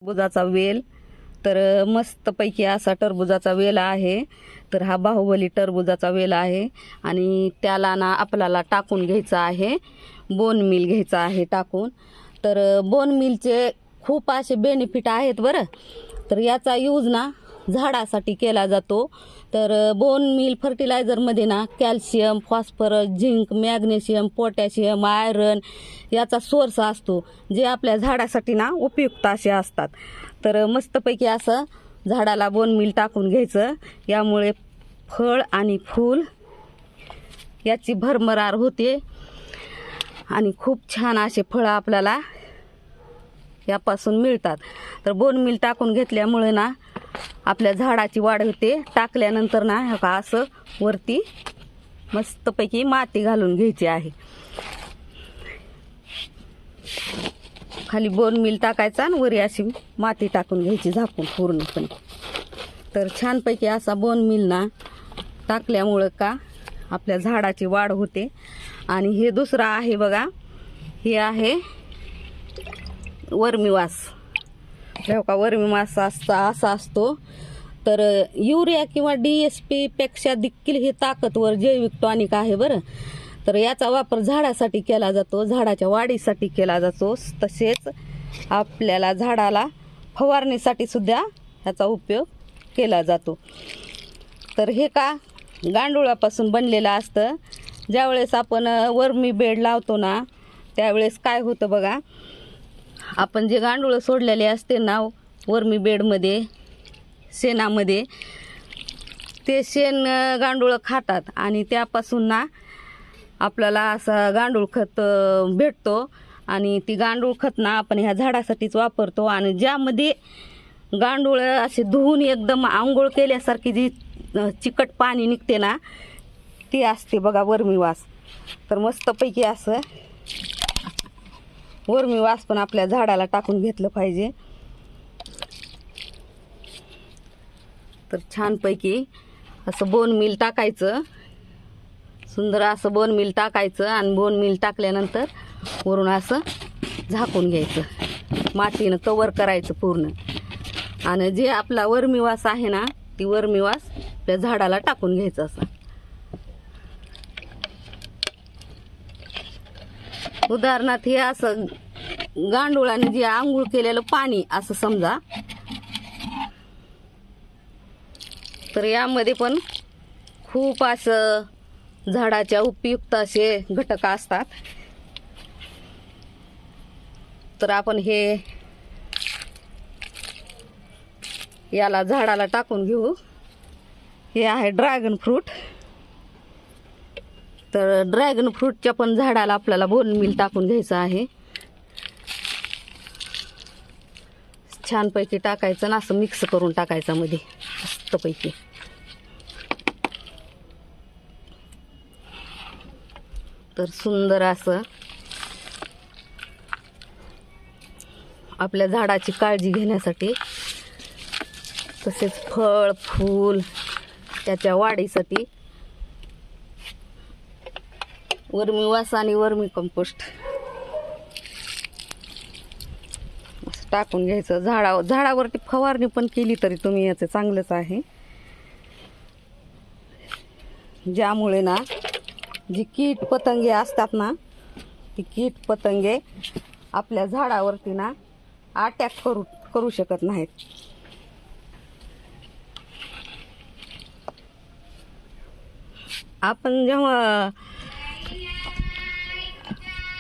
टरबुजाचा वेल तर मस्तपैकी असा टरबुजाचा वेल आहे. तर हा बाहुबली टरबुजाचा वेल आहे आणि त्याला ना आपल्याला टाकून घ्यायचा आहे, बोन मिल घ्यायचा आहे टाकून. तर बोन मिलचे खूप असे बेनिफिट आहेत बरं. तर याचा यूज ना झाडासाठी केला जातो. तर बोन मिल फर्टिलायझरमध्ये ना calcium, phosphorus, zinc, magnesium, potassium, iron याचा सोर्स असतो, जे आपल्या झाडासाठी ना उपयुक्त असे असतात. तर मस्तपैकी असं झाडाला बोन मिल टाकून घ्यायचं. यामुळे फळ आणि फूल याची भरभराट होते आणि खूप छान असे फळं आपल्याला यापासून मिळतात. तर बोन मिल टाकून घेतल्यामुळे ना आपल्या झाडाची वाढ होते. टाकल्यानंतर ना हा असं वरती मस्तपैकी माती घालून घ्यायची आहे. खाली बोन मिल टाकायचा आणि वरी अशी माती टाकून घ्यायची झाकून पूर्णपणे. तर छानपैकी असा बोन मिल ना टाकल्यामुळं का आपल्या झाडाची वाढ होते. आणि हे दुसरं आहे बघा, हे आहे वर्मीवास. का वर्मीवास असा असतो. तर युरिया किंवा DSP पेक्षा देखील हे ताकदवर जैविक टॉनिक आहे बरं. तर याचा वापर झाडासाठी केला जातो, झाडाच्या वाढीसाठी केला जातो. तसेच आपल्याला झाडाला फवारणीसाठी सुद्धा याचा उपयोग केला जातो. तर हे का गांडुळापासून बनलेलं असतं. ज्यावेळेस आपण वर्मी बेड लावतो ना त्यावेळेस काय होतं बघा, आपण जे गांडूळ सोडलेले असते ना वर्मी बेडमध्ये, शेणामध्ये, ते शेण गांडूळ खातात आणि त्यापासून ना आपल्याला असं गांडूळ खत भेटतो. आणि ती गांडूळ खत ना आपण ह्या झाडासाठीच वापरतो. आणि ज्यामध्ये गांडूळ असे धुवून एकदम आंघोळ केल्यासारखी जी चिकट पाणी निघते ना ती असते बघा वर्मीवास. तर मस्तपैकी असं वर्मीवास पण आपल्या झाडाला टाकून घेतलं पाहिजे. तर छानपैकी असं बोन मिल टाकायचं, सुंदर असं बोन मिल टाकायचं आणि बोन मिल टाकल्यानंतर वरून असं झाकून घ्यायचं, मातीनं कवर करायचं पूर्ण. आणि जे आपला वर्मीवास आहे ना ती वर्मीवास आपल्या झाडाला टाकून घ्यायचं असं. उदाहरणार्थ हे असं गांडुळाने जे आंघोळ केलेलं पाणी असं समजा. तर यामध्ये पण खूप असं झाडाच्या उपयुक्त असे घटक असतात. तर आपण हे याला झाडाला टाकून घेऊ. हे आहे ड्रॅगन फ्रूट. तर ड्रॅगन फ्रूटच्या पण झाडाला आपल्याला बोन मिल टाकून घ्यायचं आहे. छानपैकी टाकायचं ना असं मिक्स करून टाकायचं मध्ये मस्तपैकी. तर सुंदर असं आपल्या झाडाची काळजी घेण्यासाठी, तसेच फळ फूल त्याच्या वाढीसाठी वर्मीवास आणि वर्मी कंपोस्ट टाकून घ्यायचं. झाडावरती फवारणी पण केली तरी तुम्ही याचं चांगलंच आहे. ज्यामुळे ना जी कीट पतंगे असतात ना ती कीट पतंगे आपल्या झाडावरती ना अटॅक करू शकत नाहीत.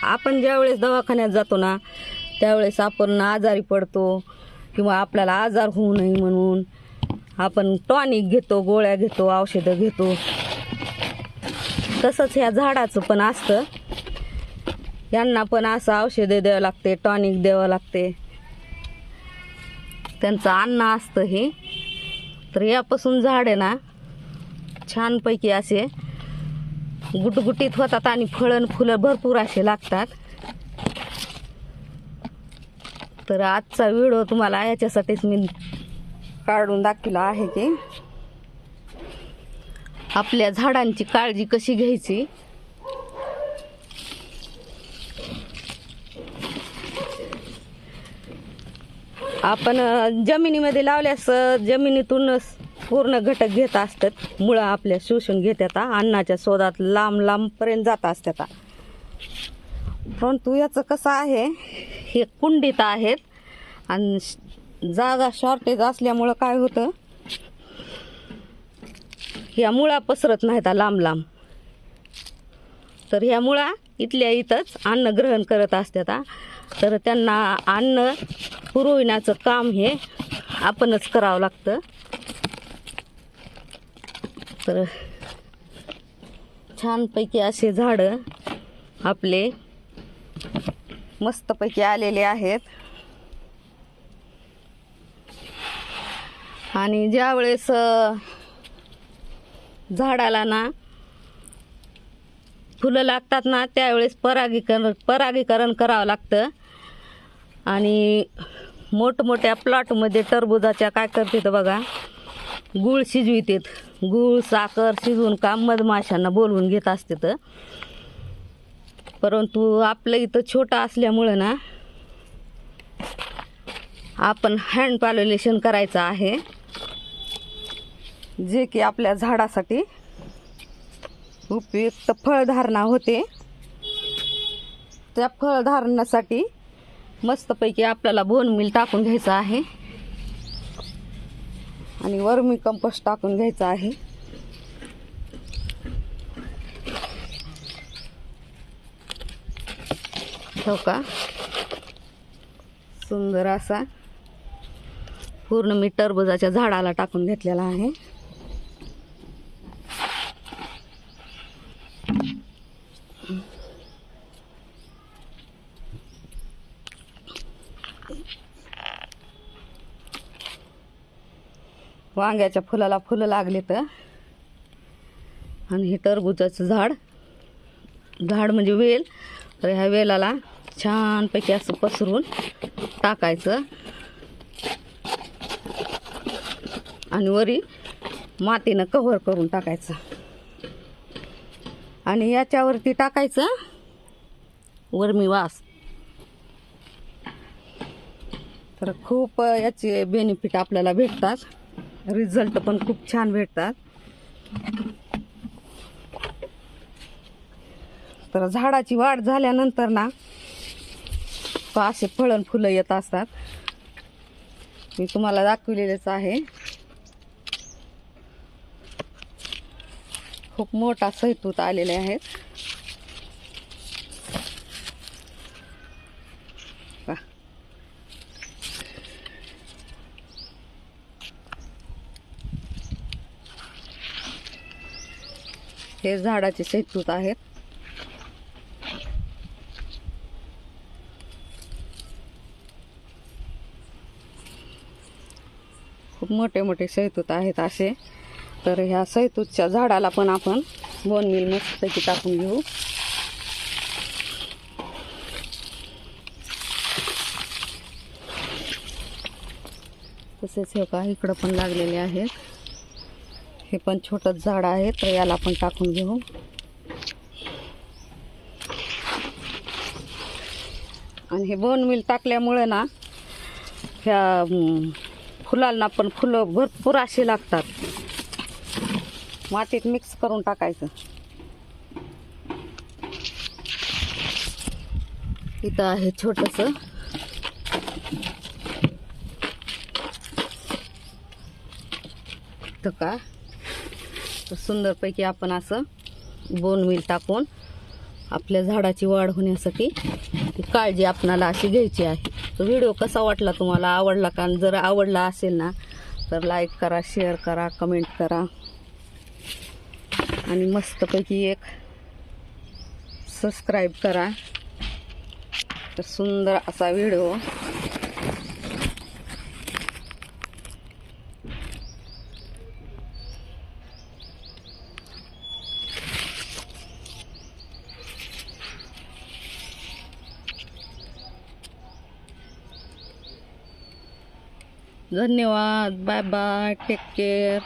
आपण ज्यावेळेस दवाखान्यात जातो ना त्यावेळेस आपण आजारी पडतो किंवा आपल्याला आजार होऊ नये म्हणून आपण टॉनिक घेतो, गोळ्या घेतो, औषधं घेतो. तसंच ह्या झाडाचं पण असतं. यांना पण असं औषधं द्यावं लागते, टॉनिक द्यावं लागते. त्यांचं अन्न असतं हे. तर यापासून झाड आहे ना छानपैकी असे गुटगुटीत होतात आणि फळं फुलं भरपूर असे लागतात. तर आजचा व्हिडिओ तुम्हाला याच्यासाठीच मी काढून दाखवला आहे की आपल्या झाडांची काळजी कशी घ्यायची. आपण जमिनीमध्ये लावल्यास जमिनीतूनच पूर्ण घटक घेत असतात, मुळं आपल्या शोषून घेतात, अन्नाच्या शोधात लांब लांबपर्यंत जात असतात. परंतु याचं कसं आहे, हे कुंडीत आहेत आणि जागा शॉर्टेज असल्यामुळं काय होतं, ह्या मुळा पसरत नाहीत लांब लांब. तर ह्या मुळा इथल्या इथंच अन्न ग्रहण करत असतात. तर त्यांना अन्न पुरविण्याचं काम हे आपणच करावं लागतं. तर छानपैकी असे झाडं आपले मस्तपैकी आलेले आहेत. आणि ज्या वेळेस झाडाला ना फुलं लागतात ना, त्यावेळेस परागीकरण करावं लागतं. आणि मोठमोठ्या प्लॉटमध्ये टरबुजाच्या काय करते तर बघा, गूळ शिजवितात, गूळ साखर शिजवून का मधमाशांना बोलवून घेत असते. तर परंतु आपलं इथं छोटं असल्यामुळं ना, आपण हँड पॉलिनेशन करायचं आहे, जे की आपल्या झाडासाठी उपयुक्त फळधारणा होते. त्या फळधारणासाठी मस्तपैकी आपल्याला बोन मील टाकून घ्यायचं आहे आणि वर्मी कंपोस्ट टाकून घ्यायचं आहे. हो का, सुंदर असा पूर्ण मी टरबुजाच्या झाडाला टाकून घेतलेला आहे. वांग्याच्या फुलाला फुलं लागले तर, आणि हे टरबुजाचं झाड म्हणजे वेल. तर ह्या वेलाला छानपैकी असं पसरून टाकायचं आणि वरी मातीनं कव्हर करून टाकायचं आणि याच्यावरती टाकायचं वर्मी वास. तर खूप याचे बेनिफिट आपल्याला भेटतात, रिझल्ट पण खूप छान भेटतात. तर झाडाची वाढ झाल्यानंतर ना असे फळं फुलं येत असतात. मी तुम्हाला दाखवलेलेच आहे. खूप मोठा सैतूत आलेले आहेत. हे झाडाचे सैतूत आहेत. खूप मोठे मोठे सैतूत आहेत असे. तर ह्या सैतूतच्या झाडाला पण आपण बोन मील मस्तपैकी टाकून घेऊ. तसेच हे का इकडं पण लागलेले आहेत. हे पण छोटंच झाड आहे, तर याला पण टाकून घेऊ. आणि हे बोन मील टाकल्यामुळे ना ह्या फुलांना पण फुलं भरपूर अशी लागतात. मातीत मिक्स करून टाकायचं. इथं आहे छोटंसं. तर का तर सुंदरपैकी आपण असं बोन मील टाकून आपल्या झाडाची वाढ होण्यासाठी काळजी आपणाला अशी घ्यायची आहे. तो व्हिडिओ कसा वाटला तुम्हाला, आवडला का? जर आवडला असेल ना तर लाईक करा, शेअर करा, कमेंट करा आणि मस्तपैकी एक सबस्क्राईब करा. तर सुंदर असा व्हिडिओ धन्यवाद. Bye bye. Take care.